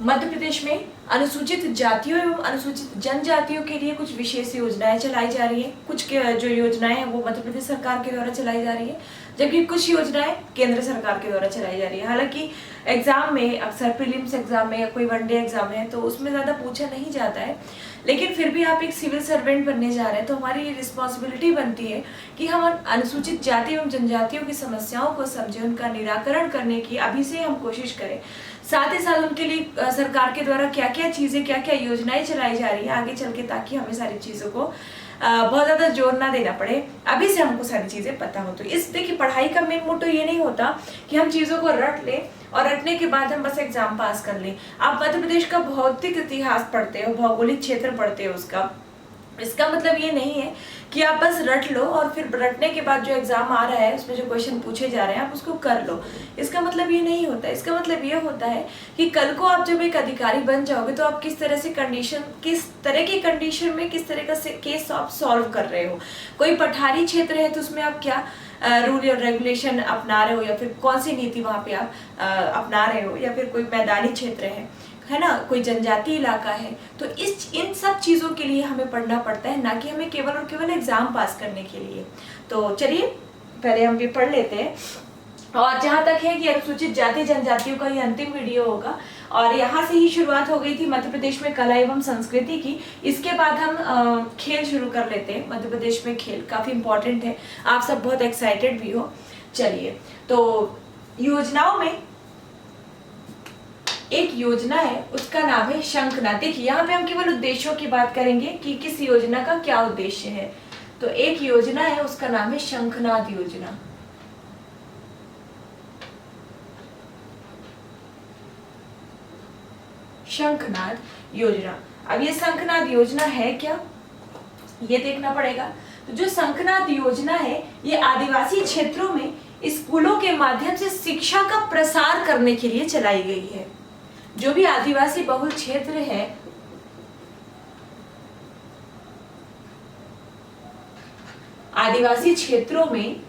मध्य प्रदेश में अनुसूचित जातियों एवं अनुसूचित जनजातियों के लिए कुछ विशेष योजनाएं चलाई जा रही है। कुछ जो योजनाएं हैं वो मध्य प्रदेश सरकार के द्वारा चलाई जा रही है, जबकि कुछ योजनाएं केंद्र सरकार के द्वारा चलाई जा रही है। हालांकि एग्जाम में अक्सर प्रीलिम्स एग्जाम में या कोई वनडे एग्जाम है तो उसमें ज्यादा पूछा नहीं जाता है, लेकिन फिर भी आप एक सिविल सर्वेंट बनने जा रहे हैं तो हमारी ये रिस्पॉन्सिबिलिटी बनती है कि हम अनुसूचित जाति एवं जनजातियों की समस्याओं को समझें, उनका निराकरण करने की अभी से हम कोशिश करें। साथ ही साथ उनके लिए सरकार के द्वारा क्या क्या चीजें, क्या क्या योजनाएं चलाई जा रही है आगे चल के, ताकि हमें सारी चीजों को बहुत ज्यादा जोर ना देना पड़े, अभी से हमको सारी चीजें पता हो। तो इस देखिए पढ़ाई का मेन मोटो ये नहीं होता कि हम चीजों को रट लें और रटने के बाद हम बस एग्जाम पास कर लें। आप मध्य प्रदेश का भौतिक इतिहास पढ़ते हो, भौगोलिक क्षेत्र पढ़ते हो उसका, इसका मतलब ये नहीं है कि आप बस रट लो और फिर रटने के बाद जो एग्जाम आ रहा है उसमें जो क्वेश्चन पूछे जा रहे हैं आप उसको कर लो। इसका मतलब ये नहीं होता। इसका मतलब ये होता है कि कल को आप जब एक अधिकारी बन जाओगे तो आप किस तरह से कंडीशन, किस तरह की कंडीशन में किस तरह का केस आप सॉल्व कर रहे हो। कोई पठारी क्षेत्र है तो उसमें आप क्या रूल और रेगुलेशन अपना रहे हो, या फिर कौन सी नीति वहां पे आप अपना रहे हो, या फिर कोई मैदानी क्षेत्र है ना, कोई जनजाति इलाका है, तो इन सब चीजों के लिए हमें पढ़ना पड़ता है, ना कि हमें केवल और केवल एग्जाम पास करने के लिए। तो चलिए पहले हम ये पढ़ लेते हैं। और जहां तक है कि अनुसूचित जाति जनजातियों का ये अंतिम वीडियो होगा, और यहाँ से ही शुरुआत हो गई थी मध्य प्रदेश में कला एवं संस्कृति की। इसके बाद हम खेल शुरू कर लेते हैं। मध्य प्रदेश में खेल काफी इंपॉर्टेंट है, आप सब बहुत एक्साइटेड भी हो। चलिए, तो योजनाओं में एक योजना है, उसका नाम है शंखनाद। देखिए यहाँ पे हम केवल उद्देश्यों की बात करेंगे कि किस योजना का क्या उद्देश्य है। तो एक योजना है, उसका नाम है शंखनाद योजना। शंखनाद योजना। अब ये शंखनाद योजना है क्या, ये देखना पड़ेगा। तो जो शंखनाद योजना है ये आदिवासी क्षेत्रों में स्कूलों के माध्यम से शिक्षा का प्रसार करने के लिए चलाई गई है। जो भी आदिवासी बहुल क्षेत्र है, आदिवासी क्षेत्रों में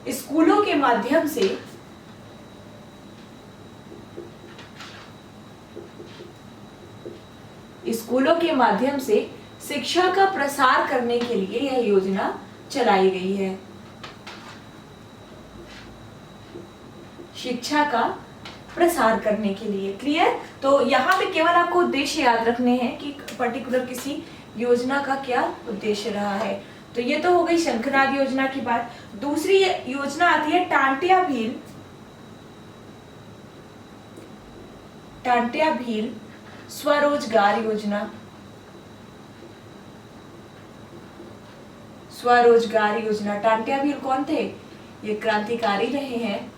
स्कूलों के माध्यम से शिक्षा का प्रसार करने के लिए यह योजना चलाई गई है। शिक्षा का प्रसार करने के लिए, क्लियर। तो यहाँ पे केवल आपको उद्देश्य याद रखने हैं कि पर्टिकुलर किसी योजना का क्या उद्देश्य रहा है। तो ये तो हो गई शंखनाद योजना की बात। दूसरी योजना आती है टांटिया भील स्वरोजगार योजना। स्वरोजगार योजना, टांटिया भील कौन थे? ये क्रांतिकारी रहे हैं।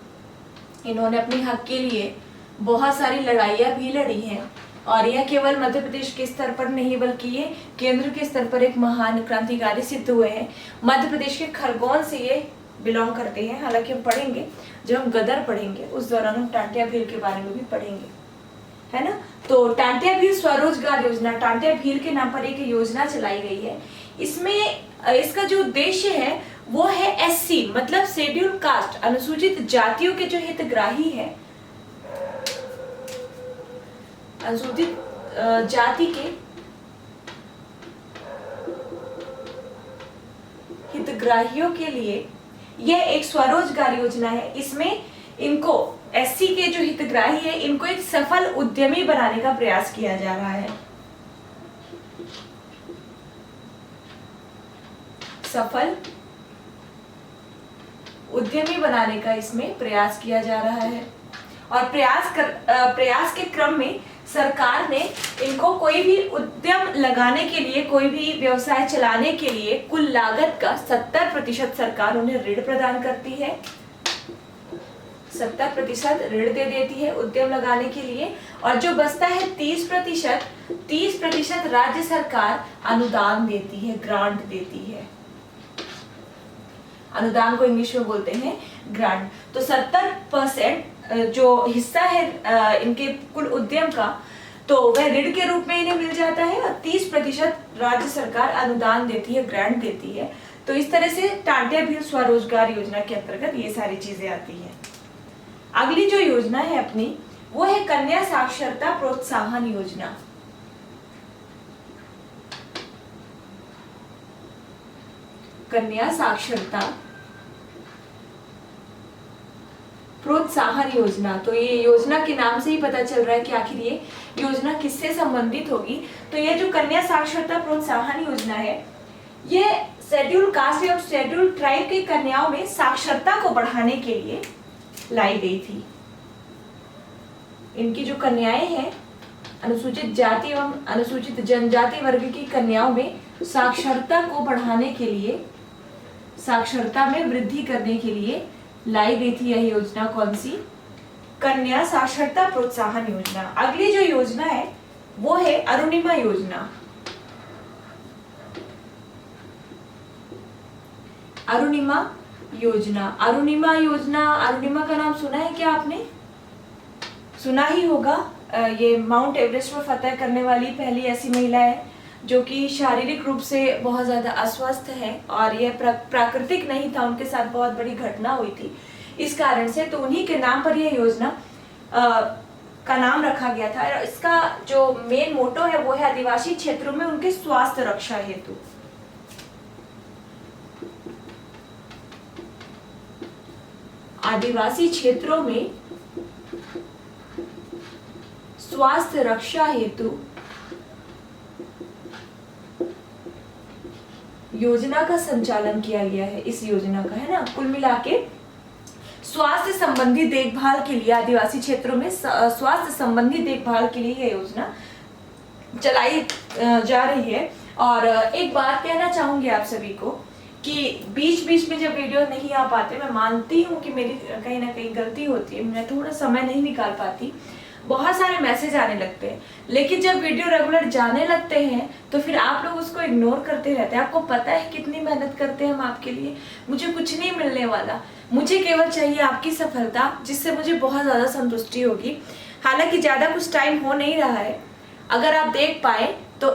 इन्होंने अपने हक के लिए बहुत सारी लड़ाइयाँ भी लड़ी हैं, और यह केवल मध्य प्रदेश के स्तर पर नहीं बल्कि ये केंद्र के स्तर पर एक महान क्रांतिकारी सिद्ध हुए हैं। मध्य प्रदेश के खरगोन से ये बिलोंग करते हैं। हालांकि हम पढ़ेंगे, जब हम गदर पढ़ेंगे उस दौरान हम टांटिया भील के बारे में भी पढ़ेंगे, है ना। तो टांटिया भील स्वरोजगार योजना, टांटिया भील के नाम पर एक योजना चलाई गई है। इसमें इसका जो उद्देश्य है वो है एससी, मतलब शेड्यूल कास्ट, अनुसूचित जातियों के जो हितग्राही है, अनुसूचित जाति के हितग्राहियों के लिए यह एक स्वरोजगार योजना है। इसमें इनको, एससी के जो हितग्राही है, इनको एक सफल उद्यमी बनाने का प्रयास किया जा रहा है। सफल उद्यमी बनाने का इसमें प्रयास किया जा रहा है। और प्रयास के क्रम में सरकार ने इनको कोई भी उद्यम लगाने के लिए, कोई भी व्यवसाय चलाने के लिए कुल लागत का 70% सरकार उन्हें ऋण प्रदान करती है। 70% ऋण दे देती है उद्यम लगाने के लिए, और जो बचता है 30% राज्य सरकार अनुदान देती है, ग्रांट देती है। अनुदान को इंग्लिश में बोलते हैं ग्रांट। तो 70% जो हिस्सा है इनके कुल उद्यम का, तो वह ऋण के रूप में इन्हें मिल जाता है, और 30% राज्य सरकार अनुदान देती है, ग्रांट देती है। तो इस तरह से टांटिया भील स्वरोजगार योजना के अंतर्गत ये सारी चीजें आती है। अगली जो योजना है अपनी वो है कन्या साक्षरता प्रोत्साहन योजना। कन्या साक्षरता प्रोत्साहन योजना। तो ये योजना के नाम से ही पता चल रहा है कि आखिर ये योजना किससे संबंधित होगी। तो ये जो कन्या साक्षरता प्रोत्साहन योजना है ये शेड्यूल कास्ट एवं शेड्यूल ट्राइब की कन्याओं में साक्षरता को बढ़ाने के लिए लाई गई थी। इनकी जो कन्याएं हैं अनुसूचित जाति एवं अनुसूचित जनजाति वर्ग की कन्याओं में साक्षरता को बढ़ाने के लिए, साक्षरता में वृद्धि करने के लिए लाई गई थी यह योजना। कौन सी? कन्या साक्षरता प्रोत्साहन योजना। अगली जो योजना है वो है अरुणिमा योजना। अरुणिमा योजना, अरुणिमा योजना, अरुणिमा का नाम सुना है क्या आपने? सुना ही होगा। ये माउंट एवरेस्ट पर फतह करने वाली पहली ऐसी महिला है जो कि शारीरिक रूप से बहुत ज़्यादा अस्वस्थ है और यह प्राकृतिक नहीं था, उनके साथ बहुत बड़ी घटना हुई थी इस कारण से। तो उन्हीं के नाम पर यह योजना का नाम रखा गया था। और इसका जो मेन मोटो है वो है आदिवासी क्षेत्रों में उनके स्वास्थ्य रक्षा हेतु। आदिवासी क्षेत्रों में स्वास्थ्य रक्षा हेतु योजना का संचालन किया गया है। इस योजना का है ना, कुल मिला के स्वास्थ्य संबंधी देखभाल के लिए आदिवासी क्षेत्रों में स्वास्थ्य संबंधी देखभाल के लिए यह योजना चलाई जा रही है। और एक बात कहना चाहूंगी आप सभी को कि बीच बीच में जब वीडियो नहीं आ पाते, मैं मानती हूँ कि मेरी कहीं ना कहीं गलती होती है, मैं थोड़ा समय नहीं निकाल पाती, बहुत सारे मैसेज आने लगते हैं, लेकिन जब वीडियो रेगुलर जाने लगते हैं तो फिर आप लोग उसको इग्नोर करते रहते हैं। आपको पता है कितनी मेहनत करते हैं हम आपके लिए। मुझे कुछ नहीं मिलने वाला, मुझे केवल चाहिए आपकी सफलता, जिससे मुझे बहुत ज़्यादा संतुष्टि होगी। हालांकि ज़्यादा कुछ टाइम हो नहीं रहा है, अगर आप देख पाए तो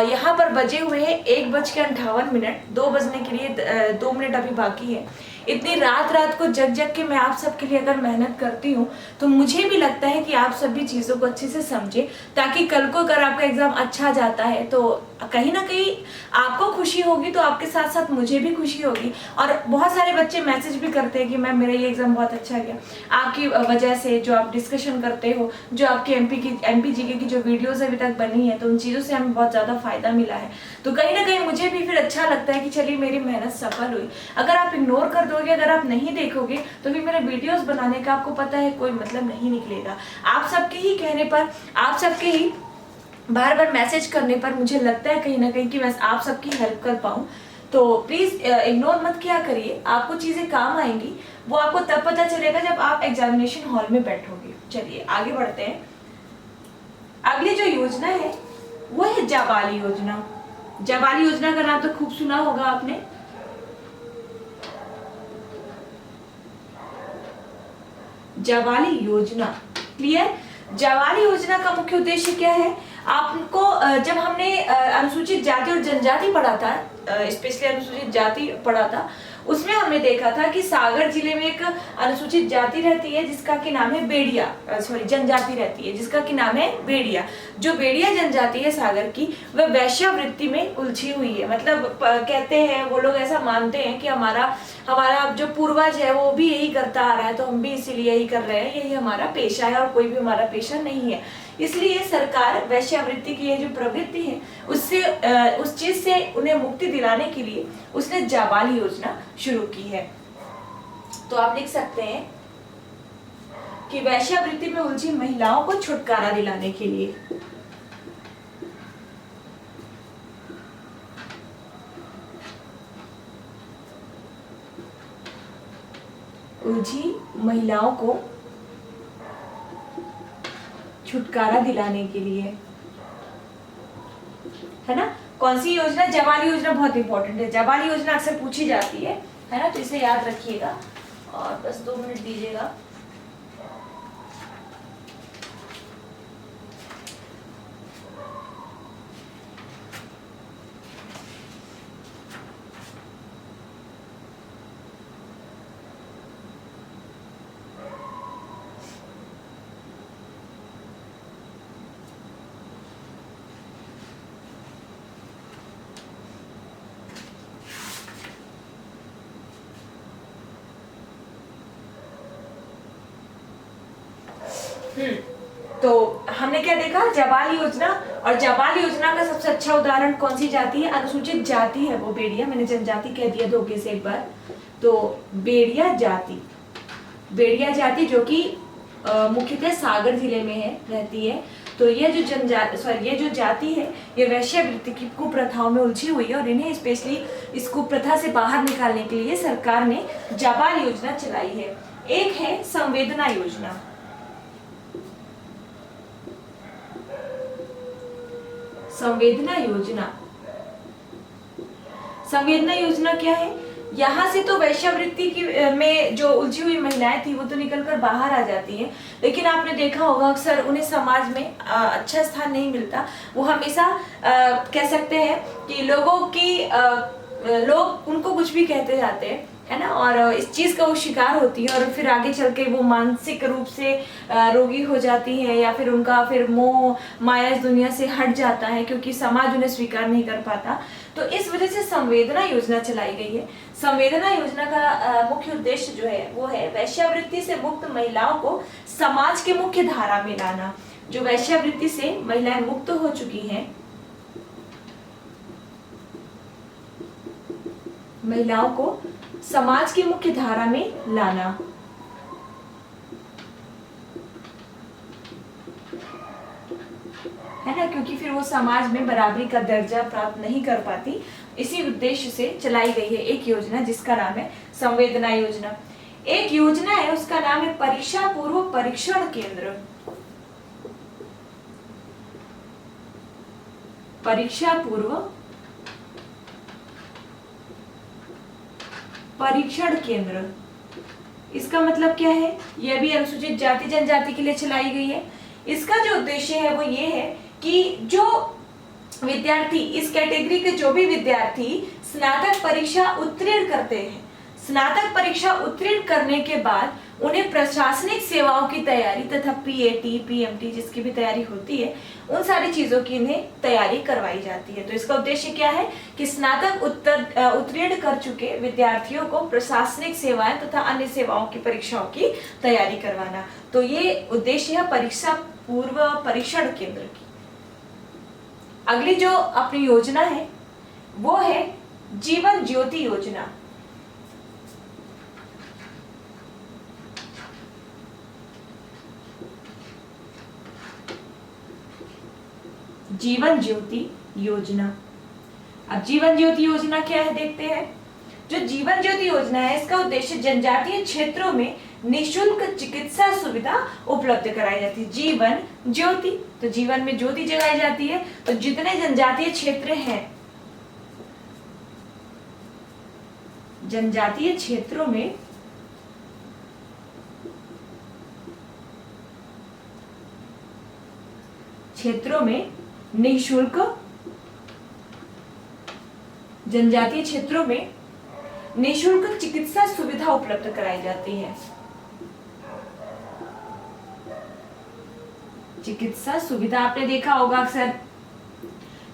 यहाँ पर बजे हुए हैं 1:58, 2 बजने के लिए 2 मिनट अभी बाकी है। इतनी रात को जग के मैं आप सबके लिए अगर मेहनत करती हूँ तो मुझे भी लगता है कि आप सभी चीज़ों को अच्छे से समझे, ताकि कल को अगर आपका एग्जाम अच्छा जाता है तो कहीं ना कहीं आपको खुशी होगी, तो आपके साथ साथ मुझे भी खुशी होगी। और बहुत सारे बच्चे मैसेज भी करते हैं कि मैम मेरा ये एग्जाम बहुत अच्छा गया, आपकी वजह से जो आप डिस्कशन करते हो, जो आपके एमपी जीके की जो वीडियोज अभी तक बनी है, तो उन चीज़ों से हमें बहुत ज़्यादा फायदा मिला है। तो कहीं ना कहीं मुझे भी फिर अच्छा लगता है कि चलिए मेरी मेहनत सफल हुई। अगर आप इग्नोर कर दोगे, अगर आप नहीं देखोगे, तो फिर मेरे वीडियोस बनाने का आपको पता है कोई मतलब नहीं निकलेगा। आप सबके ही कहने पर, आप सबके ही बार बार मैसेज करने पर मुझे लगता है कहीं ना कहीं कि मैं आप सबकी हेल्प कर पाऊँ। तो प्लीज़ इग्नोर मत किया करिए, आपको चीज़ें काम आएंगी। वो आपको तब पता चलेगा जब आप एग्जामिनेशन हॉल में बैठोगे। चलिए आगे बढ़ते हैं। अगली जो योजना है वो है जाबाली योजना। जाबाली योजना का नाम तो खूब सुना होगा आपने। जाबाली योजना, क्लियर? जाबाली योजना का मुख्य उद्देश्य क्या है? आपको जब हमने अनुसूचित जाति और जनजाति पढ़ा था, स्पेशली अनुसूचित जाति पढ़ा था, उसमें हमने देखा था कि सागर जिले में एक अनुसूचित जाति रहती है जिसका कि नाम है बेड़िया, जनजाति रहती है जिसका कि नाम है बेड़िया। जो बेड़िया जनजाति है सागर की, वह वैश्यावृत्ति में उलझी हुई है। मतलब कहते हैं वो लोग, ऐसा मानते हैं कि हमारा जो पूर्वज है वो भी यही करता आ रहा है, तो हम भी इसीलिए यही कर रहे हैं, यही हमारा पेशा है और कोई भी हमारा पेशा नहीं है। इसलिए सरकार वैश्यावृत्ति की ये जो प्रवृत्ति है उससे उस चीज से उन्हें मुक्ति दिलाने के लिए उसने जाबाली योजना शुरू की है। तो आप लिख सकते हैं कि वैश्यावृत्ति में उलझी महिलाओं को छुटकारा दिलाने के लिए उलझी महिलाओं को छुटकारा दिलाने के लिए, है ना। कौन सी योजना? जाबाली योजना बहुत इंपॉर्टेंट है। जाबाली योजना अक्सर पूछी जाती है ना, तो इसे याद रखिएगा और बस 2 मिनट दीजिएगा। तो हमने क्या देखा, जाबाल योजना। और जाबाल योजना का सबसे अच्छा उदाहरण कौन सी जाति है? अनुसूचित जाति है वो बेड़िया। मैंने जनजाति कह दिया धोखे से एक बार। तो बेड़िया जाति, बेड़िया जाति जो कि मुख्यतः सागर जिले में है, रहती है। तो ये जो जाति है ये वैश्यावृत्ति की कुप्रथाओं में उलझी हुई है और इन्हें स्पेशली इस कुप्रथा से बाहर निकालने के लिए सरकार ने जाबाल योजना चलाई है। एक है संवेदना योजना। संवेदना योजना, संवेदना योजना क्या है? यहाँ से तो वैश्यावृत्ति की में जो उलझी हुई महिलाएं थी वो तो निकलकर बाहर आ जाती हैं, लेकिन आपने देखा होगा अक्सर उन्हें समाज में अच्छा स्थान नहीं मिलता। वो हमेशा कह सकते हैं कि लोग उनको कुछ भी कहते जाते हैं, है ना, और इस चीज का वो शिकार होती है और फिर आगे चल के वो मानसिक रूप से रोगी हो जाती है या फिर उनका फिर मोह माया इस दुनिया से हट जाता है क्योंकि समाज उन्हें स्वीकार नहीं कर पाता। तो इस वजह से संवेदना योजना चलाई गई है। संवेदना योजना का मुख्य उद्देश्य जो है वो है वैश्यावृत्ति से मुक्त महिलाओं को समाज के मुख्य धारा में लाना। जो वैश्यावृत्ति से महिलाएं मुक्त हो चुकी हैं, महिलाओं को समाज की मुख्य धारा में लाना। है ना, क्योंकि फिर वो समाज में बराबरी का दर्जा प्राप्त नहीं कर पाती। इसी उद्देश्य से चलाई गई है एक योजना जिसका नाम है संवेदना योजना। एक योजना है उसका नाम है परीक्षा पूर्व परीक्षण केंद्र। परीक्षा पूर्व परीक्षण केंद्र, इसका मतलब क्या है? यह भी अनुसूचित जाति जनजाति के लिए चलाई गई है। इसका जो उद्देश्य है वो ये है कि जो विद्यार्थी, इस कैटेगरी के जो भी विद्यार्थी स्नातक परीक्षा उत्तीर्ण करते हैं, स्नातक परीक्षा उत्तीर्ण करने के बाद उन्हें प्रशासनिक सेवाओं की तैयारी तथा पीएटी पीएमटी जिसकी भी तैयारी होती है, उन सारी चीजों की इन्हें तैयारी करवाई जाती है। तो इसका उद्देश्य क्या है कि स्नातक उत्तीर्ण कर चुके विद्यार्थियों को प्रशासनिक सेवाएं तथा अन्य सेवाओं की परीक्षाओं की तैयारी करवाना। तो ये उद्देश्य है परीक्षा पूर्व परीक्षण केंद्र की। अगली जो अपनी योजना है वो है जीवन ज्योति योजना। जीवन ज्योति योजना। अब जीवन ज्योति योजना क्या है देखते हैं। जो जीवन ज्योति योजना है इसका उद्देश्य जनजातीय क्षेत्रों में निःशुल्क चिकित्सा सुविधा उपलब्ध कराई जाती है। जीवन ज्योति, तो जीवन में ज्योति जगाई जाती है। तो जितने जनजातीय क्षेत्र हैं, जनजातीय क्षेत्रों में निःशुल्क, जनजातीय क्षेत्रों में निःशुल्क चिकित्सा सुविधा उपलब्ध कराई जाती है। चिकित्सा सुविधा आपने देखा होगा अक्सर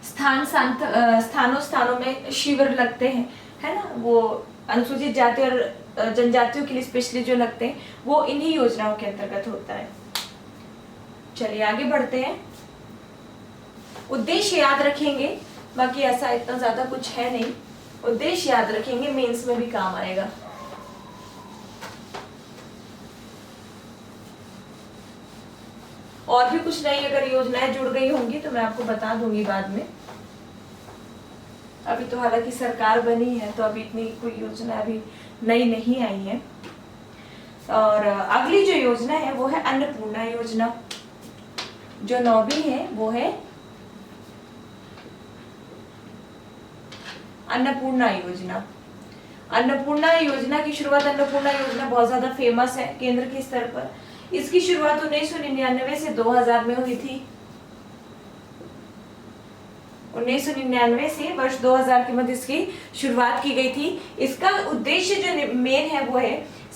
स्थानों में शिविर लगते हैं, है ना, वो अनुसूचित जाति और जनजातियों के लिए स्पेशली जो लगते हैं वो इन्हीं योजनाओं के अंतर्गत होता है। चलिए आगे बढ़ते हैं। उद्देश्य याद रखेंगे, बाकी ऐसा इतना ज्यादा कुछ है नहीं। उद्देश्य याद रखेंगे, मेंस में भी काम आएगा। और भी कुछ नई अगर योजनाएं जुड़ गई होंगी तो मैं आपको बता दूंगी बाद में। अभी तो हालांकि सरकार बनी है तो अभी इतनी कोई योजना अभी नई नहीं आई है। और अगली जो योजना है वो है अन्नपूर्णा योजना। जो 9वीं है वो है अन्नपूर्णा योजना। अन्नपूर्णा योजना की शुरुआत, अन्नपूर्णा योजना बहुत ज्यादा फेमस है केंद्र के स्तर पर। इसकी शुरुआत 1999 से 2000 में हुई थी। 1999 से वर्ष 2000 के मध्य इसकी शुरुआत की गई थी। इसका उद्देश्य जो मेन है वो है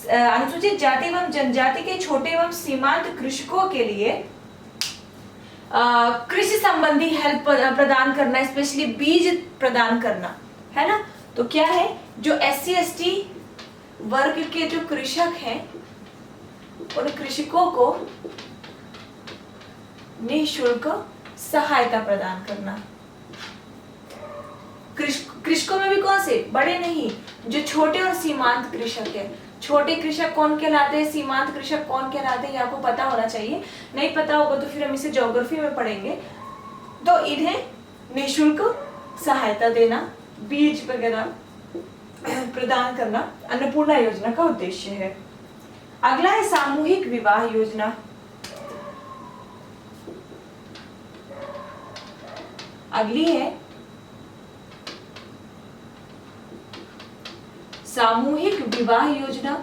अनुसूचित जाति एवं जनजाति के छोटे एवं सीमांत कृषकों के लिए कृषि संबंधी हेल्प प्रदान करना, स्पेशली बीज प्रदान करना, है ना। तो क्या है, जो SC/ST वर्ग के जो कृषक हैं उन कृषकों को निःशुल्क सहायता प्रदान करना। कृषकों में भी कौन से, बड़े नहीं, जो छोटे और सीमांत कृषक है। छोटे कृषक कौन कहलाते हैं, सीमांत कृषक कौन कहलाते हैं, ये आपको पता होना चाहिए। नहीं पता होगा तो फिर हम इसे ज्योग्राफी में पढ़ेंगे। तो इन्हें निःशुल्क सहायता देना, बीज वगैरह प्रदान करना अन्नपूर्णा योजना का उद्देश्य है। अगला है सामूहिक विवाह योजना। अगली है सामूहिक विवाह योजना।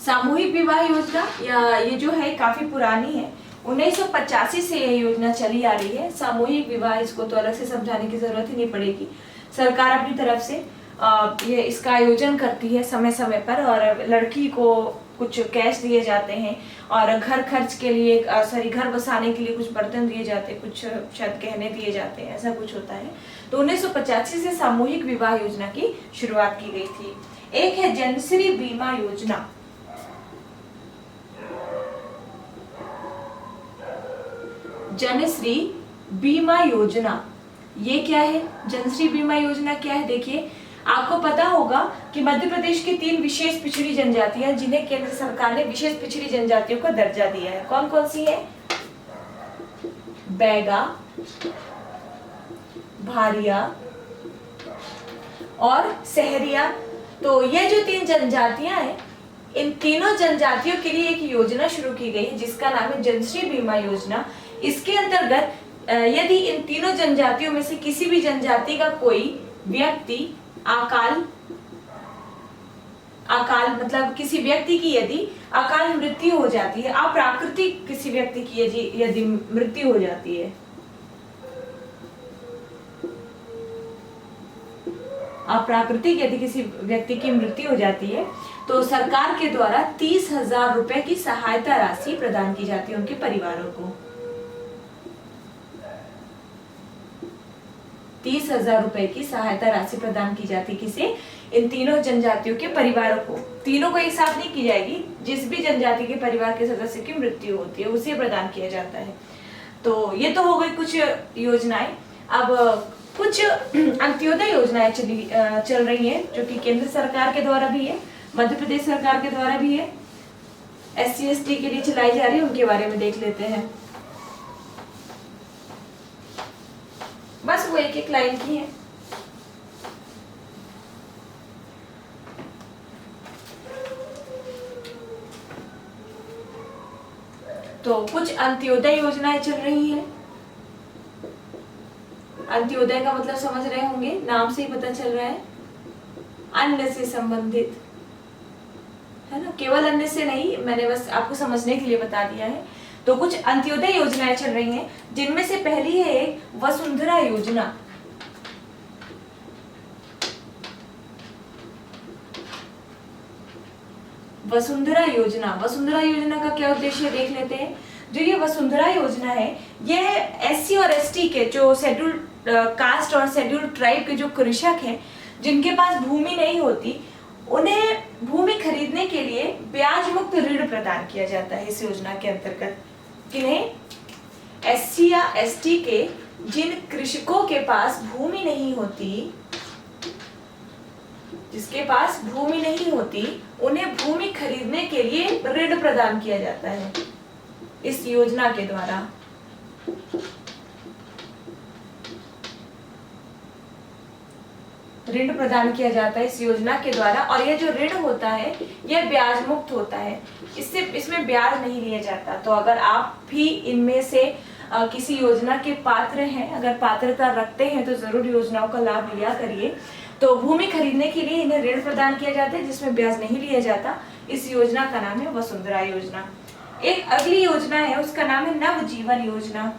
सामूहिक विवाह योजना या ये जो है काफी पुरानी है, 1985 से यह योजना चली आ रही है। सामूहिक विवाह, इसको तो अलग से समझाने की जरूरत ही नहीं पड़ेगी। सरकार अपनी तरफ से ये इसका आयोजन करती है समय समय पर, और लड़की को कुछ कैश दिए जाते हैं और घर खर्च के लिए घर बसाने के लिए कुछ बर्तन दिए जाते हैं, कुछ शायद गहने दिए जाते हैं, ऐसा कुछ होता है। तो 1985 से सामूहिक विवाह योजना की शुरुआत की गई थी। एक है जनश्री बीमा योजना। जनश्री बीमा योजना ये क्या है? जनश्री बीमा योजना क्या है? देखिए, आपको पता होगा कि मध्य प्रदेश की 3 विशेष पिछड़ी जनजातियां, जिन्हें केंद्र सरकार ने विशेष पिछड़ी जनजातियों का दर्जा दिया है, कौन कौन सी है? बैगा, भारिया और सहरिया। तो ये जो 3 जनजातियां हैं, इन तीनों जनजातियों के लिए एक योजना शुरू की गई है जिसका नाम है जनश्री बीमा योजना। इसके अंतर्गत यदि इन तीनों जनजातियों में से किसी भी जनजाति का कोई व्यक्ति अकाल मतलब किसी व्यक्ति की यदि अकाल मृत्यु हो जाती है, अप्राकृतिक किसी व्यक्ति की यदि मृत्यु हो जाती है, अप्राकृतिक यदि किसी व्यक्ति की मृत्यु हो जाती है, तो सरकार के द्वारा 30,000 रुपए की सहायता राशि प्रदान की जाती है उनके परिवारों को। 30,000 रुपए की सहायता राशि प्रदान की जाती, किसे? इन तीनों जनजातियों के परिवारों को। तीनों को एक साथ नहीं की जाएगी, जिस भी जनजाति के परिवार के सदस्य की मृत्यु होती है उसे प्रदान किया जाता है। तो ये तो हो गई कुछ योजनाएं। अब कुछ अंत्योदय योजनाएं चल रही हैं, जो कि केंद्र सरकार के द्वारा भी है, मध्य प्रदेश सरकार के द्वारा भी है, SC ST के लिए चलाई जा रही है। उनके बारे में देख लेते हैं। बस वो एक एक लाइन की है। तो कुछ अंत्योदय योजनाएं चल रही हैं। अंत्योदय का मतलब समझ रहे होंगे, नाम से ही पता चल रहा है, अन्न से संबंधित है ना, केवल अन्न से नहीं, मैंने बस आपको समझने के लिए बता दिया है। तो कुछ अंत्योदय योजनाएं चल रही हैं, जिनमें से पहली है एक वसुंधरा योजना। वसुंधरा योजना, वसुंधरा योजना का क्या उद्देश्य देख लेते हैं। जो ये वसुंधरा योजना है, यह SC और ST के जो शेड्यूल्ड कास्ट और शेड्यूल्ड ट्राइब के जो कृषक हैं, जिनके पास भूमि नहीं होती, उन्हें भूमि खरीदने के लिए ब्याज मुक्त ऋण प्रदान किया जाता है इस योजना के अंतर्गत। किन्हें? SC या ST के जिन कृषकों के पास भूमि नहीं होती, जिसके पास भूमि नहीं होती, उन्हें भूमि खरीदने के लिए ऋण प्रदान किया जाता है इस योजना के द्वारा। ऋण प्रदान किया जाता है इस योजना के द्वारा, और यह जो ऋण होता है यह ब्याज मुक्त होता है, इसमें ब्याज नहीं लिया जाता। तो अगर आप भी इनमें से किसी योजना के पात्र हैं, अगर पात्रता रखते हैं, तो जरूर योजनाओं का लाभ लिया करिए। तो भूमि खरीदने के लिए इन्हें ऋण प्रदान किया जाता है जिसमें ब्याज नहीं लिया जाता। इस योजना का नाम है वसुंधरा योजना। एक अगली योजना है, उसका नाम है नवजीवन योजना।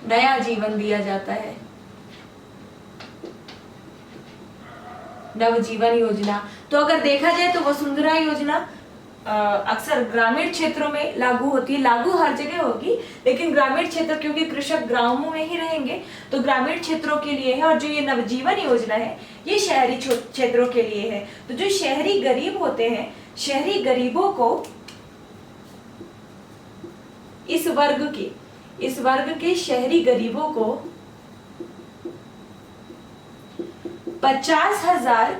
नया जीवन दिया जाता है, नवजीवन योजना। तो अगर देखा जाए तो वसुंधरा योजना अक्सर ग्रामीण क्षेत्रों में लागू होती है, लागू हर जगह होगी, लेकिन ग्रामीण क्षेत्र, क्योंकि कृषक ग्रामों में ही रहेंगे, तो ग्रामीण क्षेत्रों के लिए है। और जो ये नवजीवन योजना है, ये शहरी क्षेत्रों के लिए है। तो जो शहरी गरीब होते हैं, शहरी गरीबों को इस वर्ग के शहरी गरीबों को 50,000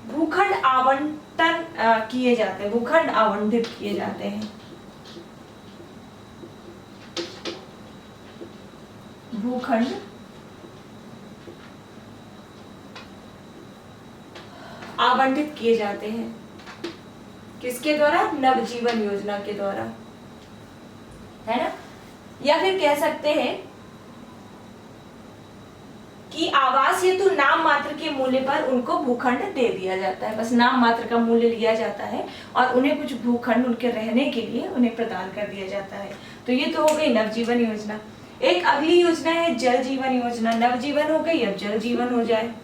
भूखंड आवंटन किए जाते हैं, भूखंड आवंटित किए जाते हैं। भूखंड आवंटित किए जाते हैं किसके द्वारा? नवजीवन योजना के द्वारा, है ना। या फिर कह सकते हैं कि आवास हेतु नाम मात्र के मूल्य पर उनको भूखंड दे दिया जाता है, बस नाम मात्र का मूल्य लिया जाता है और उन्हें कुछ भूखंड उनके रहने के लिए उन्हें प्रदान कर दिया जाता है। तो ये तो हो गई नवजीवन योजना। एक अगली योजना है जल जीवन योजना। नवजीवन हो गई, अब जल जीवन हो जाए।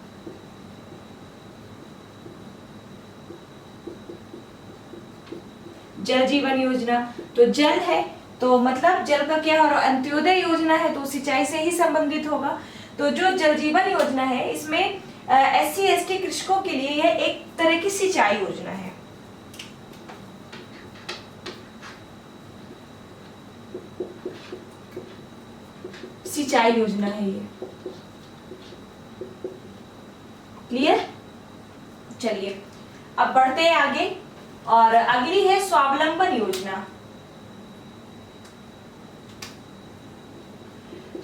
जल जीवन योजना, तो जल है तो मतलब जल का क्या हो रहा है? अंत्योदय योजना है तो सिंचाई से ही संबंधित होगा। तो जो जल जीवन योजना है इसमें SC ST कृषकों के लिए यह एक तरह की सिंचाई योजना है। सिंचाई योजना है ये। क्लियर? चलिए अब बढ़ते हैं आगे और अगली है स्वावलंबन योजना।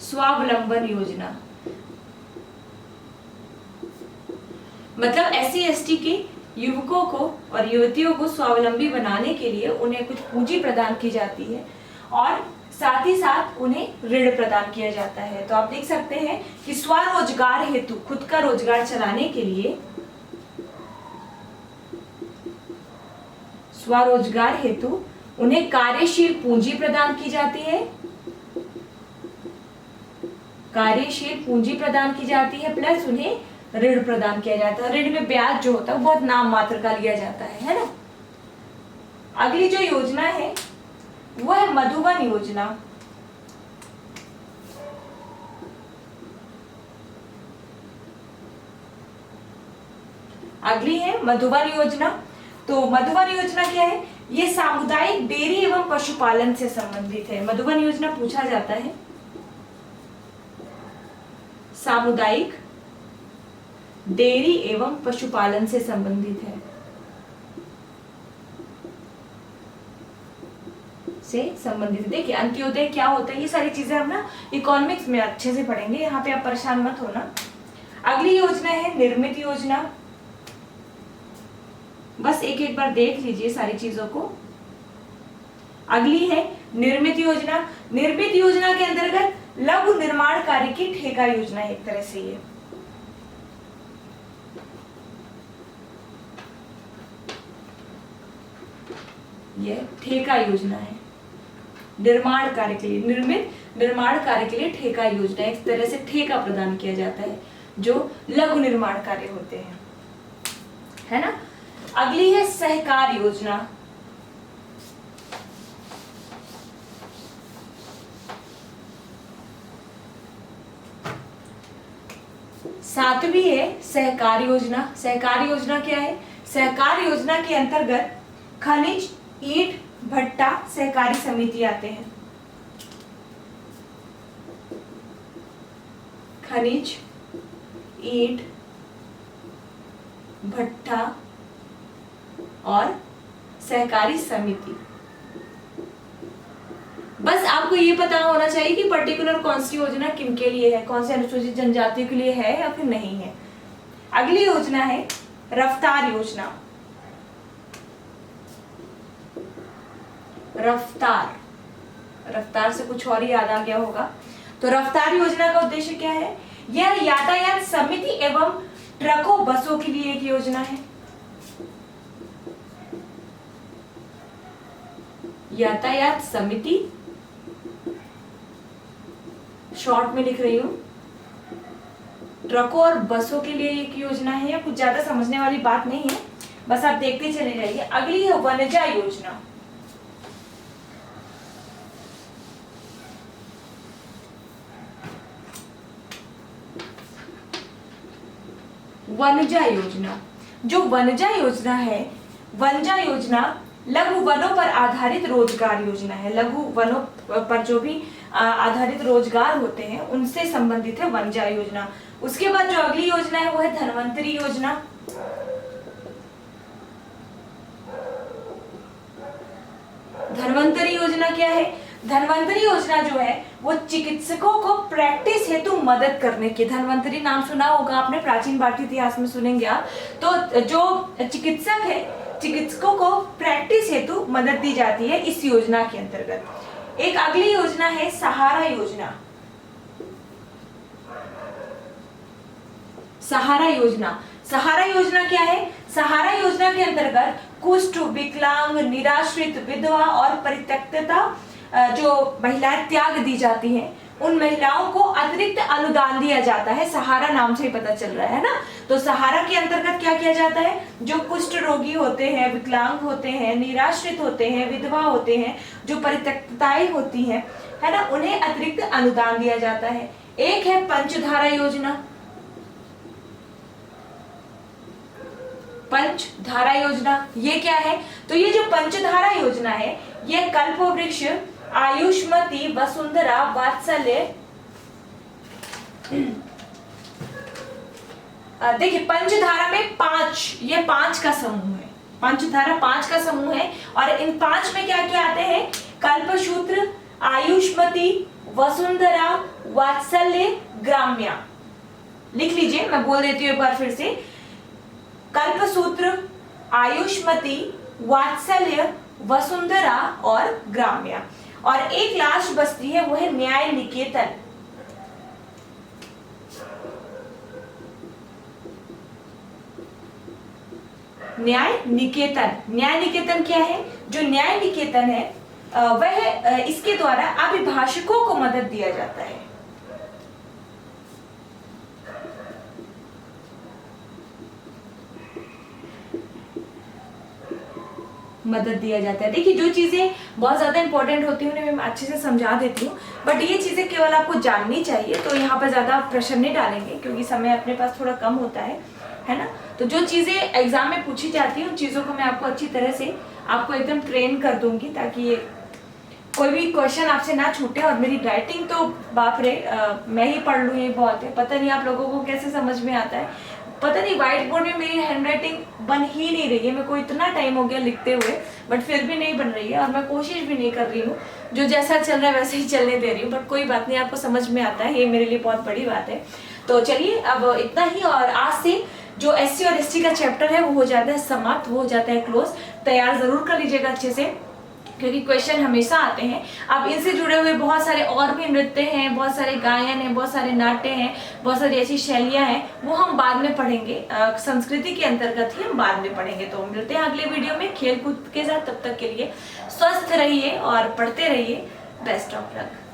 स्वावलंबन योजना मतलब SC ST के युवकों को और युवतियों को स्वावलंबी बनाने के लिए उन्हें कुछ पूंजी प्रदान की जाती है और साथ ही साथ उन्हें ऋण प्रदान किया जाता है। तो आप देख सकते हैं कि स्वरोजगार हेतु, खुद का रोजगार चलाने के लिए, स्वरोजगार हेतु उन्हें कार्यशील पूंजी प्रदान की जाती है, कार्यशील पूंजी प्रदान की जाती है प्लस उन्हें ऋण प्रदान किया जाता है। ऋण में ब्याज जो होता है वो बहुत नाम मात्र का लिया जाता है ना। अगली जो योजना है वो है मधुवन योजना। अगली है मधुवन योजना। तो मधुवन योजना क्या है? ये सामुदायिक डेयरी एवं पशुपालन से संबंधित है। मधुवन योजना पूछा जाता है, सामुदायिक डेयरी एवं पशुपालन से संबंधित है, देखिए अंत्योदय क्या होता है ये सारी चीजें हम ना इकोनॉमिक्स में अच्छे से पढ़ेंगे, यहाँ पे आप परेशान मत होना। अगली योजना है निर्मित योजना। बस एक एक बार देख लीजिए सारी चीजों को। अगली है निर्मित योजना। निर्मित योजना के अंतर्गत लघु निर्माण कार्य की ठेका योजना है एक तरह से ये ठेका योजना है। निर्माण कार्य के लिए, निर्मित निर्माण कार्य के लिए ठेका योजना, एक तरह से ठेका प्रदान किया जाता है जो लघु निर्माण कार्य होते हैं, है ना। अगली है सहकार योजना। सातवीं है सहकार योजना। सहकार योजना क्या है? सहकार योजना के अंतर्गत खनिज, ईंट, भट्टा सहकारी समिति आते हैं। खनिज, ईंट, भट्टा और सहकारी समिति। बस आपको ये पता होना चाहिए कि पर्टिकुलर कौन सी योजना किनके लिए है, कौन से अनुसूचित जनजातियों के लिए है या फिर नहीं है। अगली योजना है रफ्तार योजना। रफ्तार से कुछ और ही याद आ गया होगा। तो रफ्तार योजना का उद्देश्य क्या है? यह यातायात समिति एवं ट्रकों, बसों के लिए एक योजना है। यातायात समिति, शॉर्ट में लिख रही हूं, ट्रकों और बसों के लिए एक योजना है। या कुछ ज्यादा समझने वाली बात नहीं है, बस आप देखते चले जाइए। अगली है वनजा योजना। वनजा योजना, जो वनजा योजना है, वनजा योजना लघु वनों पर आधारित रोजगार योजना है। लघु वनों पर जो भी आधारित रोजगार होते हैं उनसे संबंधित है वनजा योजना। उसके बाद जो अगली योजना है वो है धन्वंतरी योजना। धन्वंतरी योजना क्या है? धन्वंतरी योजना जो है वो चिकित्सकों को प्रैक्टिस हेतु मदद करने की। धन्वंतरी नाम सुना होगा आपने, प्राचीन भारतीय इतिहास में सुनेंगे आप। तो जो चिकित्सक है, चिकित्सकों को प्रैक्टिस हेतु मदद दी जाती है इस योजना के अंतर्गत। एक अगली योजना है सहारा योजना। सहारा योजना, सहारा योजना क्या है? सहारा योजना के अंतर्गत कुष्ठ, विकलांग, निराश्रित, विधवा और परित्यक्तता जो महिलाएं त्याग दी जाती हैं उन महिलाओं को अतिरिक्त अनुदान दिया जाता है। सहारा नाम से ही पता चल रहा है ना। तो सहारा के अंतर्गत क्या किया जाता है? जो कुष्ठ रोगी होते हैं, विकलांग होते हैं, निराश्रित होते हैं, विधवा होते हैं, जो परित्यक्तताएं होती हैं, है ना, उन्हें अतिरिक्त अनुदान दिया जाता है। एक है पंचधारा योजना। पंचधारा योजना ये क्या है? तो ये जो पंचधारा योजना है ये कल्पवृक्ष, आयुष्मती, वसुंधरा, वात्सल्य, देखिए पंचधारा में ये पांच का समूह है। पंचधारा 5 का समूह है और इन 5 में क्या क्या आते हैं? कल्पसूत्र, आयुष्मती, वसुंधरा, वात्सल्य, ग्राम्या। लिख लीजिए, मैं बोल देती हूँ एक बार फिर से। कल्पसूत्र, आयुष्मती, वात्सल्य, वसुंधरा और ग्राम्या। और एक लास्ट बचती है वो है न्याय निकेतन। न्याय निकेतन, न्याय निकेतन क्या है? जो न्याय निकेतन है वह इसके द्वारा अभिभाषकों को मदद दिया जाता है। मदद दिया जाता है। देखिए जो चीजें बहुत ज्यादा इंपॉर्टेंट होती हैं उन्हें मैं अच्छे से समझा देती हूँ, बट ये चीजें केवल आपको जाननी चाहिए। तो यहाँ पर ज्यादा प्रश्न नहीं डालेंगे क्योंकि समय अपने पास थोड़ा कम होता है ना। तो जो चीजें एग्जाम में पूछी जाती है उन चीजों को मैं आपको अच्छी तरह से आपको एकदम ट्रेन कर दूंगी ताकि कोई भी क्वेश्चन आपसे ना छूटे। और मेरी राइटिंग तो बाप रे, मैं ही पढ़ लूँ ये बहुत है। पता नहीं आप लोगों को कैसे समझ में आता है, पता नहीं। व्हाइट बोर्ड में मेरी हैंडराइटिंग बन ही नहीं रही है। मेरे को इतना टाइम हो गया लिखते हुए बट फिर भी नहीं बन रही है और मैं कोशिश भी नहीं कर रही हूँ। जो जैसा चल रहा है वैसे ही चलने दे रही हूँ, बट कोई बात नहीं, आपको समझ में आता है, ये मेरे लिए बहुत बड़ी बात है। तो चलिए अब इतना ही। और आज से जो SC और ST का चैप्टर है वो हो जाता है समाप्त, वो हो जाता है क्लोज। तैयार जरूर कर लीजिएगा अच्छे से क्योंकि क्वेश्चन हमेशा आते हैं। अब इनसे जुड़े हुए बहुत सारे और भी नृत्य हैं, बहुत सारे गायन हैं, बहुत सारे नाट्य हैं, बहुत सारी ऐसी शैलियां हैं, वो हम बाद में पढ़ेंगे। संस्कृति के अंतर्गत ही हम बाद में पढ़ेंगे। तो मिलते हैं अगले वीडियो में खेल कूद के साथ। तब तक के लिए स्वस्थ रहिए और पढ़ते रहिए। Best of luck.